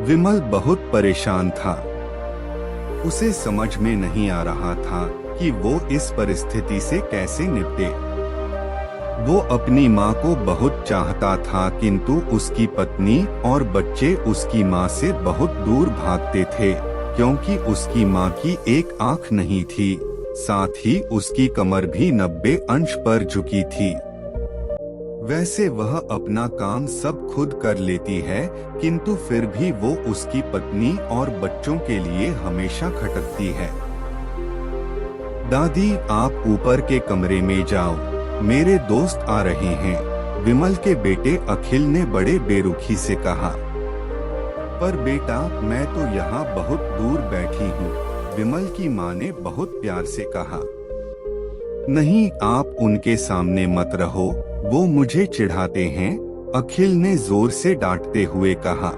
विमल बहुत परेशान था। उसे समझ में नहीं आ रहा था कि वो इस परिस्थिति से कैसे निपटे। वो अपनी माँ को बहुत चाहता था, किंतु उसकी पत्नी और बच्चे उसकी माँ से बहुत दूर भागते थे, क्योंकि उसकी माँ की एक आँख नहीं थी, साथ ही उसकी कमर भी 90 अंश पर झुकी थी। वैसे वह अपना काम सब खुद कर लेती है, किंतु फिर भी वो उसकी पत्नी और बच्चों के लिए हमेशा खटकती है। दादी, आप ऊपर के कमरे में जाओ, मेरे दोस्त आ रहे हैं, विमल के बेटे अखिल ने बड़े बेरुखी से कहा। पर बेटा, मैं तो यहाँ बहुत दूर बैठी हूँ, विमल की माँ ने बहुत प्यार से कहा। नहीं, आप उनके सामने मत रहो, वो मुझे चिढ़ाते हैं, अखिल ने जोर से डांटते हुए कहा।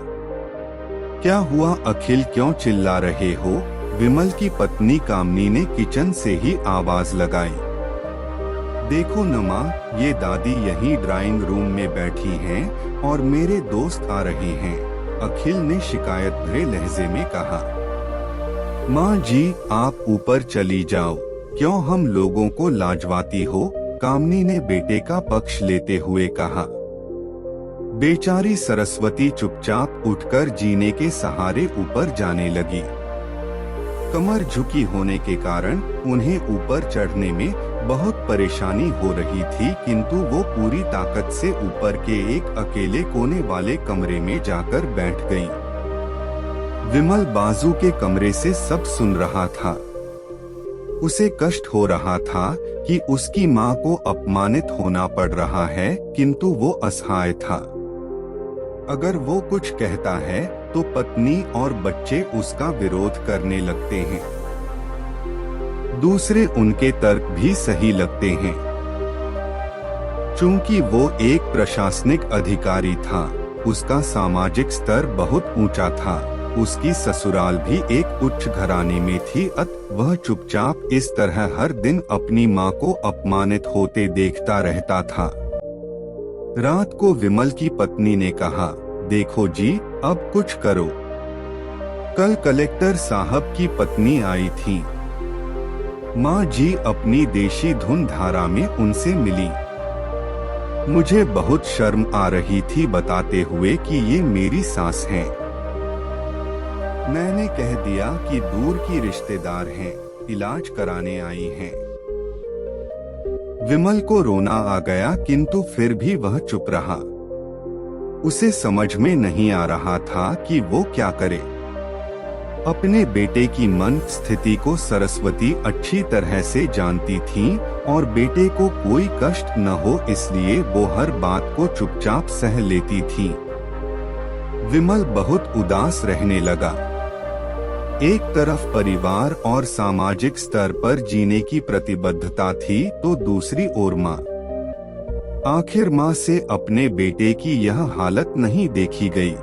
क्या हुआ अखिल, क्यों चिल्ला रहे हो? विमल की पत्नी कामनी ने किचन से ही आवाज लगाई। देखो नमा, ये दादी यहीं ड्राइंग रूम में बैठी हैं और मेरे दोस्त आ रहे हैं, अखिल ने शिकायत भरे लहजे में कहा। माँ जी, आप ऊपर चली जाओ, क्यों हम लोगों को लाजवाती हो? कामनी ने बेटे का पक्ष लेते हुए कहा। बेचारी सरस्वती चुपचाप उठकर जीने के सहारे ऊपर जाने लगी। कमर झुकी होने के कारण उन्हें ऊपर चढ़ने में बहुत परेशानी हो रही थी, किंतु वो पूरी ताकत से ऊपर के एक अकेले कोने वाले कमरे में जाकर बैठ गईं। विमल बाजू के कमरे से सब सुन रहा था। उसे कष्ट हो रहा था कि उसकी माँ को अपमानित होना पड़ रहा है, किंतु वो असहाय था। अगर वो कुछ कहता है तो पत्नी और बच्चे उसका विरोध करने लगते हैं। दूसरे उनके तर्क भी सही लगते हैं। चूंकि वो एक प्रशासनिक अधिकारी था, उसका सामाजिक स्तर बहुत ऊंचा था, उसकी ससुराल भी एक उच्च घराने में थी, अतः वह चुपचाप इस तरह हर दिन अपनी माँ को अपमानित होते देखता रहता था। रात को विमल की पत्नी ने कहा, देखो जी, अब कुछ करो। कल कलेक्टर साहब की पत्नी आई थी। माँ जी अपनी देशी धुन धारा में उनसे मिली। मुझे बहुत शर्म आ रही थी बताते हुए कि ये मेरी सास हैं। मैंने कह दिया कि दूर की रिश्तेदार हैं, इलाज कराने आई हैं। विमल को रोना आ गया, किंतु फिर भी वह चुप रहा। उसे समझ में नहीं आ रहा था कि वो क्या करे। अपने बेटे की मन स्थिति को सरस्वती अच्छी तरह से जानती थी और बेटे को कोई कष्ट न हो इसलिए वो हर बात को चुपचाप सह लेती थी। विमल बहुत उदास रहने लगा। एक तरफ परिवार और सामाजिक स्तर पर जीने की प्रतिबद्धता थी, तो दूसरी ओर माँ। आखिर माँ से अपने बेटे की यह हालत नहीं देखी गई।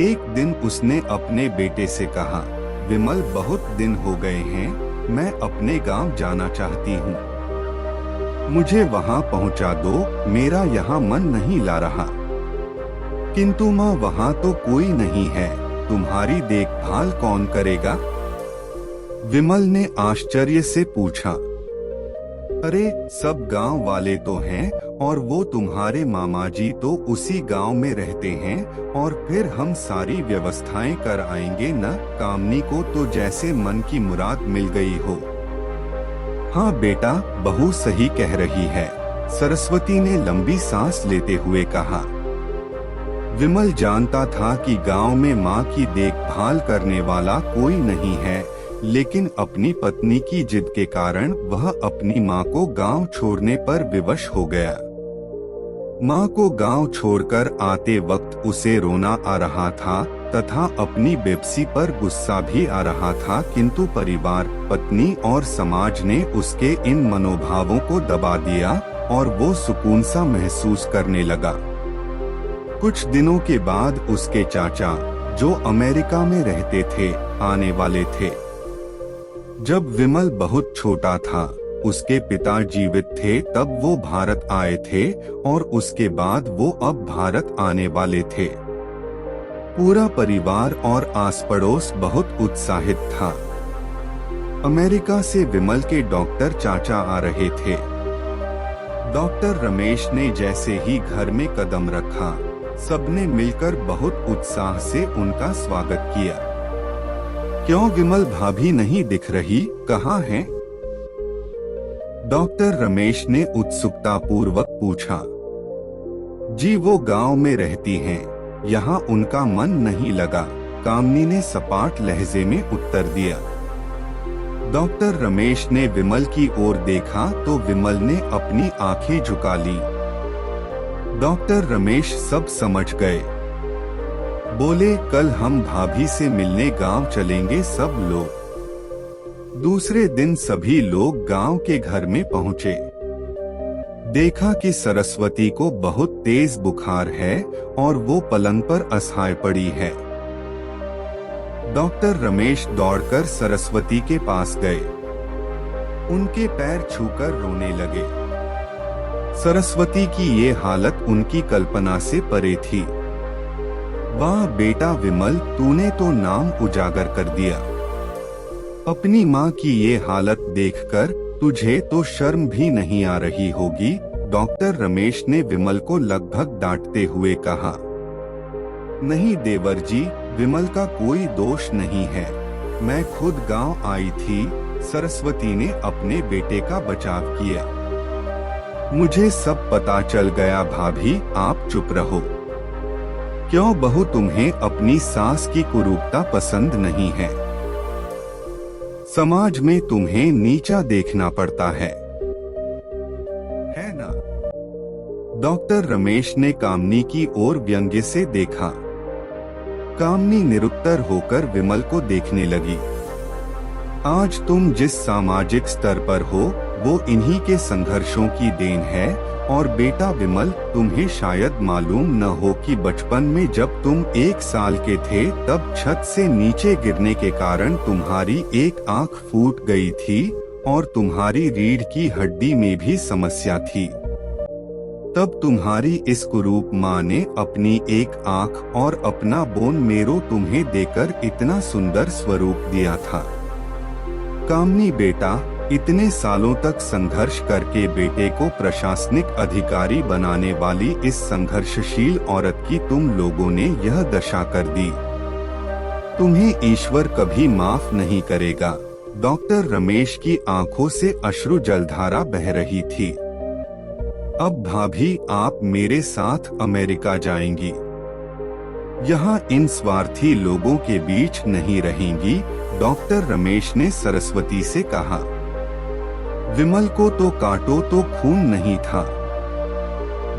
एक दिन उसने अपने बेटे से कहा, विमल, बहुत दिन हो गए हैं, मैं अपने गांव जाना चाहती हूँ, मुझे वहाँ पहुँचा दो, मेरा यहाँ मन नहीं ला रहा। किंतु माँ, वहाँ तो कोई नहीं है, तुम्हारी देखभाल कौन करेगा? विमल ने आश्चर्य से पूछा। अरे, सब गांव वाले तो हैं और वो तुम्हारे मामा जी तो उसी गांव में रहते हैं और फिर हम सारी व्यवस्थाएं कर आएंगे न। कामनी को तो जैसे मन की मुराद मिल गई हो। हाँ बेटा, बहू सही कह रही है, सरस्वती ने लंबी सांस लेते हुए कहा। विमल जानता था कि गांव में माँ की देखभाल करने वाला कोई नहीं है, लेकिन अपनी पत्नी की जिद के कारण वह अपनी माँ को गांव छोड़ने पर विवश हो गया। माँ को गांव छोड़कर आते वक्त उसे रोना आ रहा था तथा अपनी बेबसी पर गुस्सा भी आ रहा था, किंतु परिवार, पत्नी और समाज ने उसके इन मनोभावों को दबा दिया और वो सुकून सा महसूस करने लगा। कुछ दिनों के बाद उसके चाचा, जो अमेरिका में रहते थे, आने वाले थे। जब विमल बहुत छोटा था, उसके पिता जीवित थे तब वो भारत आए थे और उसके बाद वो अब भारत आने वाले थे। पूरा परिवार और आस पड़ोस बहुत उत्साहित था। अमेरिका से विमल के डॉक्टर चाचा आ रहे थे। डॉक्टर रमेश ने जैसे ही घर में कदम रखा, सबने मिलकर बहुत उत्साह से उनका स्वागत किया। क्यों विमल भाभी नहीं दिख रही, कहाँ हैं? डॉक्टर रमेश ने उत्सुकता पूर्वक पूछा। जी वो गांव में रहती हैं, यहाँ उनका मन नहीं लगा, कामनी ने सपाट लहजे में उत्तर दिया। डॉक्टर रमेश ने विमल की ओर देखा तो विमल ने अपनी आंखें झुका ली। डॉक्टर रमेश सब समझ गए। बोले, कल हम भाभी से मिलने गांव चलेंगे सब लोग। दूसरे दिन सभी लोग गांव के घर में पहुंचे। देखा कि सरस्वती को बहुत तेज बुखार है और वो पलंग पर असहाय पड़ी है। डॉक्टर रमेश दौड़कर सरस्वती के पास गए, उनके पैर छूकर रोने लगे। सरस्वती की ये हालत उनकी कल्पना से परे थी। वाह बेटा विमल, तूने तो नाम उजागर कर दिया। अपनी माँ की ये हालत देखकर तुझे तो शर्म भी नहीं आ रही होगी, डॉक्टर रमेश ने विमल को लगभग डांटते हुए कहा। नहीं देवर जी, विमल का कोई दोष नहीं है, मैं खुद गांव आई थी। सरस्वती ने अपने बेटे का बचाव किया। मुझे सब पता चल गया भाभी, आप चुप रहो। क्यों बहू, तुम्हें अपनी सास की कुरूपता पसंद नहीं है? समाज में तुम्हें नीचा देखना पड़ता है ना? डॉक्टर रमेश ने कामनी की ओर व्यंग्य से देखा। कामनी निरुत्तर होकर विमल को देखने लगी। आज तुम जिस सामाजिक स्तर पर हो वो इन्हीं के संघर्षों की देन है। और बेटा विमल, तुम्हें शायद मालूम न हो कि बचपन में जब तुम 1 साल के थे तब छत से नीचे गिरने के कारण तुम्हारी एक आंख फूट गई थी और तुम्हारी रीढ़ की हड्डी में भी समस्या थी। तब तुम्हारी इस कुरूप माँ ने अपनी एक आंख और अपना बोन मेरो तुम्हें देकर इतना सुंदर स्वरूप दिया था। कामनी बेटा, इतने सालों तक संघर्ष करके बेटे को प्रशासनिक अधिकारी बनाने वाली इस संघर्षशील औरत की तुम लोगों ने यह दशा कर दी। तुम्हें ईश्वर कभी माफ नहीं करेगा। डॉक्टर रमेश की आंखों से अश्रु जलधारा बह रही थी। अब भाभी, आप मेरे साथ अमेरिका जाएंगी, यहाँ इन स्वार्थी लोगों के बीच नहीं रहेंगी, डॉक्टर रमेश ने सरस्वती से कहा। विमल को तो काटो तो खून नहीं था।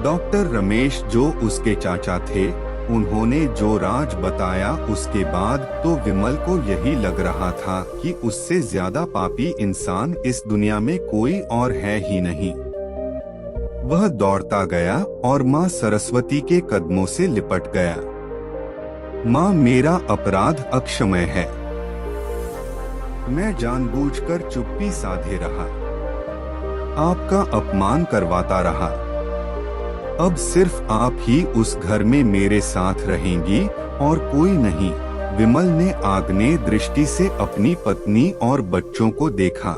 डॉक्टर रमेश जो उसके चाचा थे, उन्होंने जो राज बताया उसके बाद तो विमल को यही लग रहा था कि उससे ज्यादा पापी इंसान इस दुनिया में कोई और है ही नहीं। वह दौड़ता गया और माँ सरस्वती के कदमों से लिपट गया। माँ, मेरा अपराध अक्षम्य है। मैं जानबूझकर चुप्पी साधे रहा, आपका अपमान करवाता रहा। अब सिर्फ आप ही उस घर में मेरे साथ रहेंगी और कोई नहीं। विमल ने आग्नेय दृष्टि से अपनी पत्नी और बच्चों को देखा।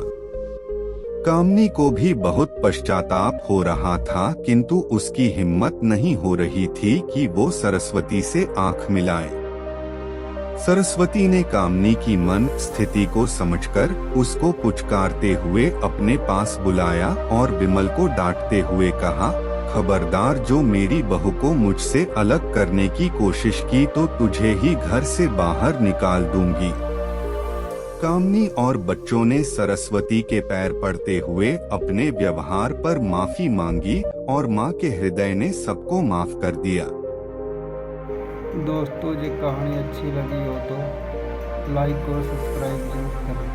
कामनी को भी बहुत पश्चाताप हो रहा था, किंतु उसकी हिम्मत नहीं हो रही थी कि वो सरस्वती से आंख मिलाए। सरस्वती ने कामनी की मन स्थिति को समझकर उसको पुचकारते हुए अपने पास बुलाया और विमल को डांटते हुए कहा, खबरदार, जो मेरी बहू को मुझसे अलग करने की कोशिश की तो तुझे ही घर से बाहर निकाल दूंगी। कामनी और बच्चों ने सरस्वती के पैर पड़ते हुए अपने व्यवहार पर माफी मांगी और माँ के हृदय ने सबको माफ कर दिया। दोस्तों, ये कहानी अच्छी लगी हो तो लाइक और सब्सक्राइब जरूर करें।